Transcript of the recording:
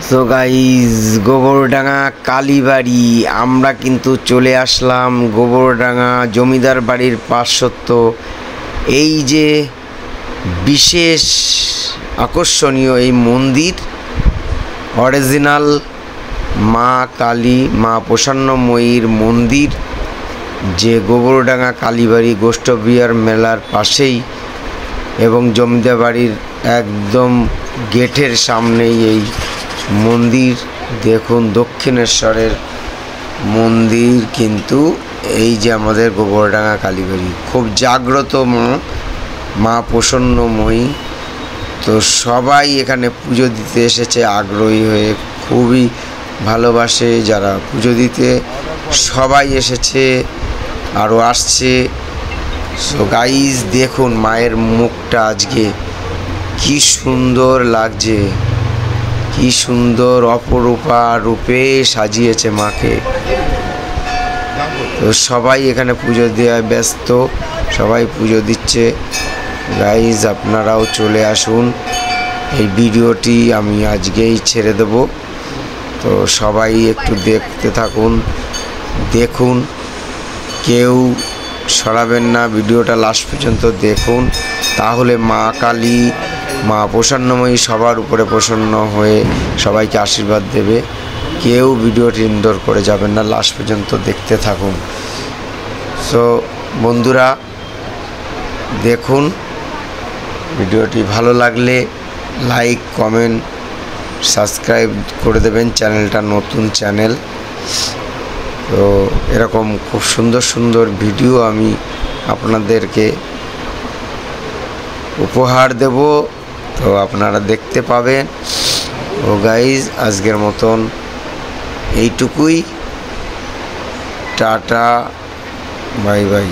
So guys, Gobardanga কালীবাড়ি আমরা কিন্তু চলে আসলাম। গোবরডাঙ্গা জমিদার বাড়ির পার্শ্বত্ব এই যে বিশেষ আকর্ষণীয় এই মন্দির, অরিজিনাল মা কালী, মা প্রসন্নময়ীর মন্দির, যে গোবরডাঙ্গা কালীবাড়ি গোষ্ঠ বিহার মেলার পাশেই এবং জমিদার বাড়ির একদম গেটের সামনেই এই মন্দির। দেখুন, দক্ষিণেশ্বরের মন্দির কিন্তু এই যে আমাদের গোবরডাঙ্গা কালীবাড়ি, খুব জাগ্রত মা প্রসন্নময়ী। তো সবাই এখানে পুজো দিতে এসেছে আগ্রহী হয়ে, খুবই ভালোবাসে যারা পুজো দিতে, সবাই এসেছে, আরও আসছে। সো গাইজ, দেখুন মায়ের মুখটা আজকে কি সুন্দর লাগছে, কি সুন্দর অপরূপা রূপে সাজিয়েছে মাকে। তো সবাই এখানে পুজো দেওয়ায় ব্যস্ত, সবাই পুজো দিচ্ছে। গাইজ, আপনারাও চলে আসুন। এই ভিডিওটি আমি আজকেই ছেড়ে দেব, তো সবাই একটু দেখতে থাকুন। দেখুন, কেউ সরাবেন না, ভিডিওটা লাস্ট পর্যন্ত দেখুন, তাহলে মা কালী, মা প্রসন্নময়ী সবার উপরে প্রসন্ন হয়ে সবাইকে আশীর্বাদ দেবে। কেউ ভিডিওটি ইগনোর করে যাবেন না, লাস্ট পর্যন্ত দেখতে থাকুন। সো বন্ধুরা, দেখুন, ভিডিওটি ভালো লাগলে লাইক, কমেন্ট, সাবস্ক্রাইব করে দেবেন। চ্যানেলটা নতুন চ্যানেল, তো এরকম খুব সুন্দর সুন্দর ভিডিও আমি আপনাদেরকে উপহার দেব, তো আপনারা দেখতে পাবেন। ও গাইজ, আজকের মতন এইটুকুই। Tata, bye bye.